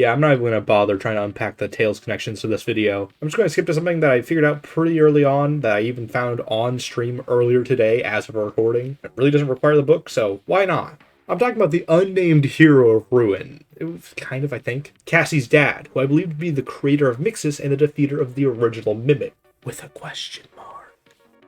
Yeah, I'm not even going to bother trying to unpack the Tales connections to this video. I'm just going to skip to something that I figured out pretty early on, that I even found on stream earlier today as of a recording. It really doesn't require the book, so why not? I'm talking about the unnamed hero of Ruin. It was kind of, I think, Cassie's dad, who I believe to be the creator of Mixus and the defeater of the original Mimic, with a question mark.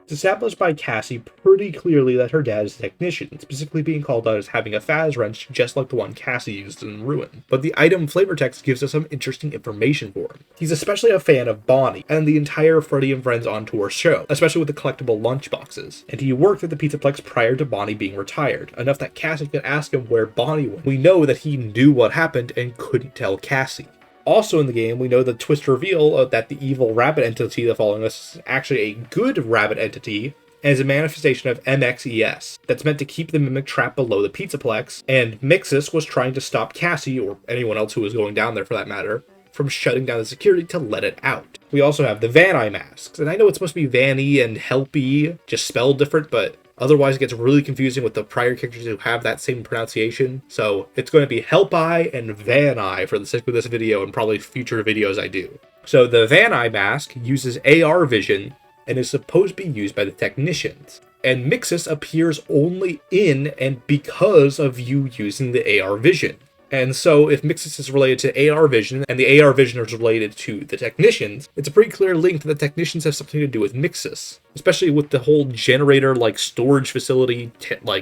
It's established by Cassie pretty clearly that her dad is a technician, specifically being called out as having a Phaz wrench just like the one Cassie used in Ruin. But the item flavor text gives us some interesting information for him. He's especially a fan of Bonnie and the entire Freddy and Friends on Tour show, especially with the collectible lunchboxes. And he worked at the Pizzaplex prior to Bonnie being retired, enough that Cassie could ask him where Bonnie went. We know that he knew what happened and couldn't tell Cassie. Also in the game, we know the twist reveal that the evil rabbit entity that's following us is actually a good rabbit entity, and is a manifestation of MXES that's meant to keep the Mimic trapped below the Pizzaplex, and Mixus was trying to stop Cassie, or anyone else who was going down there for that matter, from shutting down the security to let it out. We also have the Van Eye masks, and I know it's supposed to be Vanny and Helpy, just spelled different, but otherwise it gets really confusing with the prior characters who have that same pronunciation. So it's going to be Help Eye and Van Eye for the sake of this video and probably future videos I do. So the Van Eye mask uses AR vision and is supposed to be used by the technicians. And Mixus appears only in and because of you using the AR vision. And so if Mixus is related to AR vision and the AR vision is related to the technicians, it's a pretty clear link that the technicians have something to do with Mixus, especially with the whole generator storage facility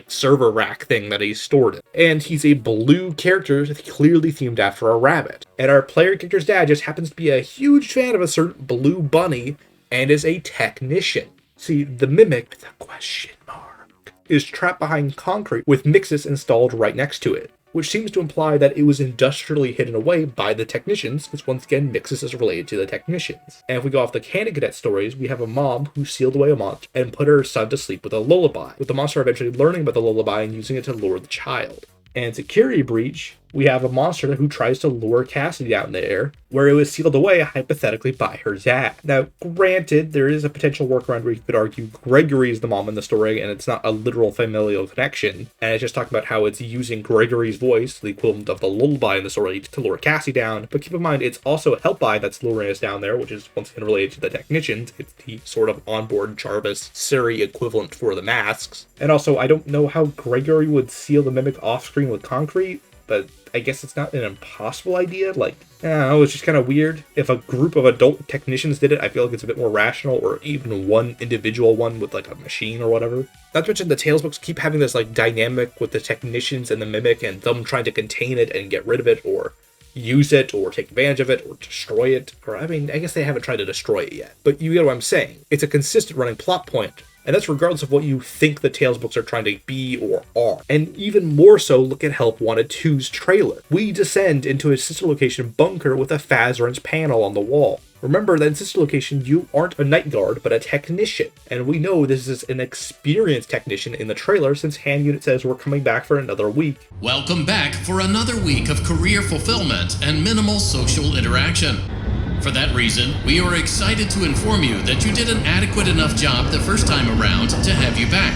server rack thing that he's stored in. And he's a blue character clearly themed after a rabbit. And our player character's dad just happens to be a huge fan of a certain blue bunny and is a technician. See, the Mimic, with a question mark, is trapped behind concrete with Mixus installed right next to it, which seems to imply that it was industrially hidden away by the technicians, because once again, Mixus is related to the technicians. And if we go off the Candy Cadet stories, we have a mom who sealed away a monster and put her son to sleep with a lullaby, with the monster eventually learning about the lullaby and using it to lure the child. And Security Breach, we have a monster who tries to lure Cassie down there, where it was sealed away hypothetically by her dad. Now, granted, there is a potential workaround where you could argue Gregory's the mom in the story, and it's not a literal familial connection, and it's just talking about how it's using Gregory's voice, the equivalent of the lullaby in the story, to lure Cassie down. But keep in mind, it's also Help-Eye that's luring us down there, which is once again related to the technicians. It's the sort of onboard Jarvis Siri equivalent for the masks. And also, I don't know how Gregory would seal the Mimic off-screen with concrete, but I guess it's not an impossible idea. I don't know, it's just kind of weird. If a group of adult technicians did it, I feel like it's a bit more rational, or even one individual one with a machine or whatever. Not to mention the Tales books keep having this dynamic with the technicians and the Mimic and them trying to contain it and get rid of it, or use it, or take advantage of it, or destroy it. Or, I guess they haven't tried to destroy it yet. But you get what I'm saying. It's a consistent running plot point. And that's regardless of what you think the Tales books are trying to be or are. And even more so, look at Help Wanted 2's trailer. We descend into a sister location bunker with a Phaz wrench panel on the wall. Remember that in sister location, you aren't a night guard, but a technician. And we know this is an experienced technician in the trailer, since Hand Unit says we're coming back for another week. Welcome back for another week of career fulfillment and minimal social interaction. For that reason, we are excited to inform you that you did an adequate enough job the first time around to have you back.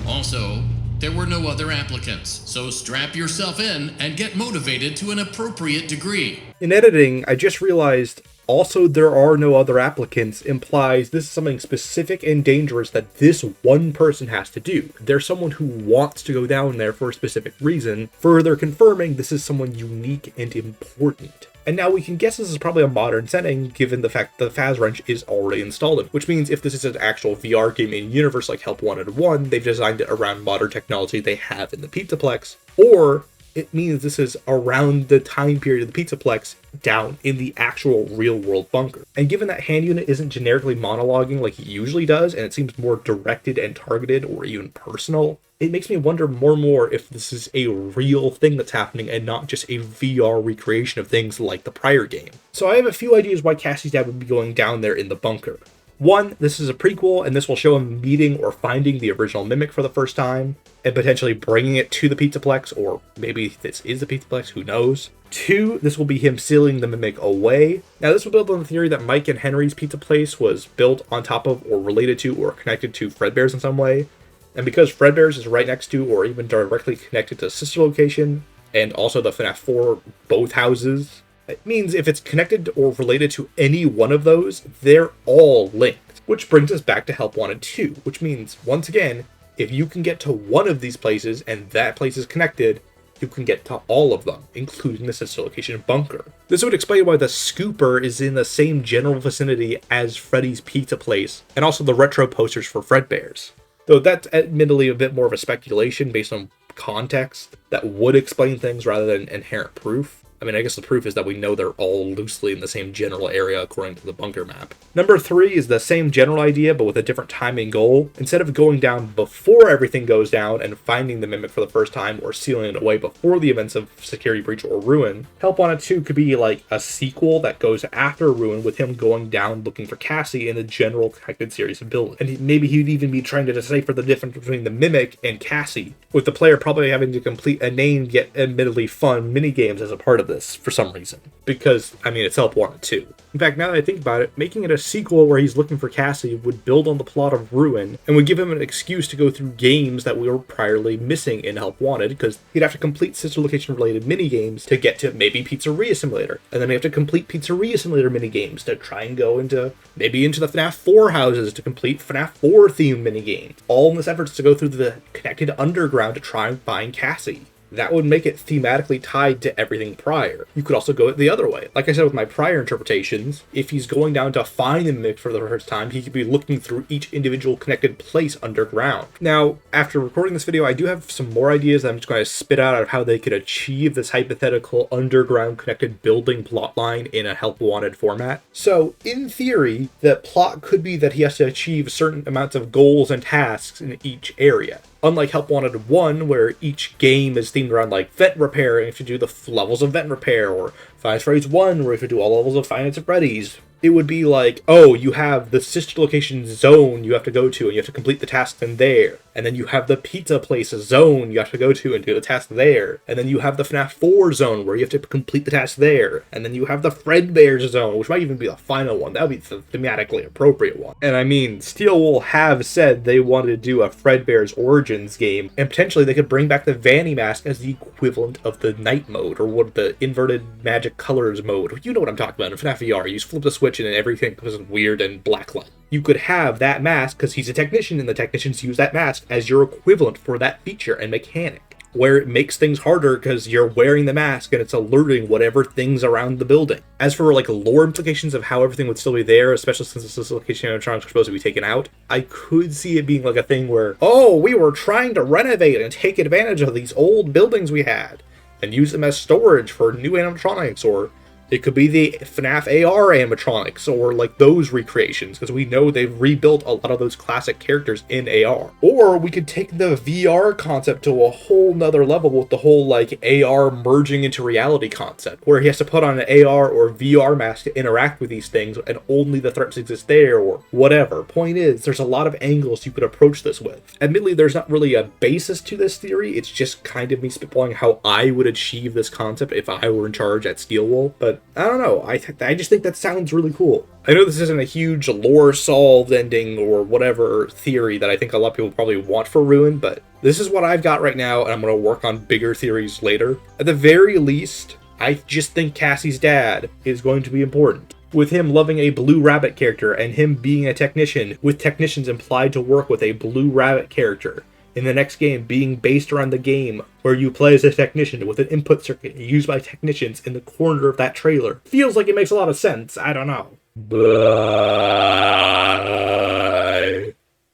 Also, there were no other applicants, so strap yourself in and get motivated to an appropriate degree. In editing, I just realized also there are no other applicants implies this is something specific and dangerous that this one person has to do. There's someone who wants to go down there for a specific reason, further confirming this is someone unique and important. And now we can guess this is probably a modern setting, given the fact that the Phaz wrench is already installed, which means if this is an actual VR game in universe like Help Wanted 1, they've designed it around modern technology they have in the Pizzaplex, or it means this is around the time period of the Pizzaplex down in the actual real-world bunker. And given that Hand Unit isn't generically monologuing like he usually does, and it seems more directed and targeted or even personal, it makes me wonder more and more if this is a real thing that's happening and not just a VR recreation of things like the prior game. So I have a few ideas why Cassie's dad would be going down there in the bunker. One, this is a prequel, and this will show him meeting or finding the original Mimic for the first time, and potentially bringing it to the Pizzaplex, or maybe this is the Pizzaplex, who knows. Two, this will be him sealing the Mimic away. Now, this will build on the theory that Mike and Henry's pizza place was built on top of, or related to, or connected to Fredbear's in some way. And because Fredbear's is right next to or even directly connected to sister location, and also the FNaF 4 both houses, it means if it's connected or related to any one of those, they're all linked. Which brings us back to Help Wanted 2, which means, once again, if you can get to one of these places and that place is connected, you can get to all of them, including the sister location bunker. This would explain why the scooper is in the same general vicinity as Freddy's Pizza Place, and also the retro posters for Fredbear's. Though that's admittedly a bit more of a speculation based on context that would explain things rather than inherent proof. I mean, I guess the proof is that we know they're all loosely in the same general area according to the bunker map. Number 3 is the same general idea, but with a different timing goal. Instead of going down before everything goes down and finding the mimic for the first time or sealing it away before the events of Security Breach or Ruin, Help Wanted 2 could be like a sequel that goes after Ruin with him going down looking for Cassie in the general connected series of buildings. And maybe he'd even be trying to decipher the difference between the mimic and Cassie, with the player probably having to complete a named yet admittedly fun minigames as a part of this for some reason. Because, I mean, it's Help Wanted 2. In fact, now that I think about it, making it a sequel where he's looking for Cassie would build on the plot of Ruin, and would give him an excuse to go through games that we were priorly missing in Help Wanted, because he'd have to complete sister location related minigames to get to maybe Pizzeria Simulator, and then he'd have to complete Pizzeria Simulator minigames to try and go into the FNaF 4 houses to complete FNaF 4 themed minigames, all in this efforts to go through the connected underground to try and find Cassie. That would make it thematically tied to everything prior. You could also go it the other way. Like I said with my prior interpretations, if he's going down to find the mimic for the first time, he could be looking through each individual connected place underground. Now, after recording this video, I do have some more ideas that I'm just going to spit out of how they could achieve this hypothetical underground connected building plotline in a Help Wanted format. So, in theory, the plot could be that he has to achieve certain amounts of goals and tasks in each area. Unlike Help Wanted 1, where each game is themed around like vent repair, and you have to do the levels of vent repair, or Five Nights at Freddy's 1, where you have to do all levels of Five Nights at Freddy's. It would be like, oh, you have the sister location zone you have to go to, and you have to complete the tasks in there. And then you have the pizza place zone you have to go to and do the task there. And then you have the FNaF 4 zone where you have to complete the task there. And then you have the Fredbear's zone, which might even be the final one. That would be the thematically appropriate one. And I mean, Steelwool have said they wanted to do a Fredbear's Origins game, and potentially they could bring back the Vanny Mask as the equivalent of the night mode, or what the inverted magic colors mode. You know what I'm talking about in FNaF VR. You just flip the switch and everything becomes weird and blacklight. You could have that mask because he's a technician, and the technicians use that mask as your equivalent for that feature and mechanic, where it makes things harder because you're wearing the mask and it's alerting whatever things around the building. As for like lore implications of how everything would still be there, especially since this location animatronics are supposed to be taken out, I could see it being like a thing where, oh, we were trying to renovate and take advantage of these old buildings we had and use them as storage for new animatronics, or it could be the FNaF AR animatronics, or like those recreations, because we know they've rebuilt a lot of those classic characters in AR. Or we could take the VR concept to a whole nother level with the whole like AR merging into reality concept, where he has to put on an AR or VR mask to interact with these things, and only the threats exist there, or whatever. Point is, there's a lot of angles you could approach this with. Admittedly, there's not really a basis to this theory, it's just kind of me spitballing how I would achieve this concept if I were in charge at Steelwool, but I don't know, I just think that sounds really cool. I know this isn't a huge lore-solved ending or whatever theory that I think a lot of people probably want for Ruin, but this is what I've got right now, and I'm going to work on bigger theories later. At the very least, I just think Cassie's dad is going to be important, with him loving a Blue Rabbit character and him being a technician, with technicians implied to work with a Blue Rabbit character. In the next game being based around the game where you play as a technician with an input circuit used by technicians in the corner of that trailer. Feels like it makes a lot of sense, I don't know. Blah.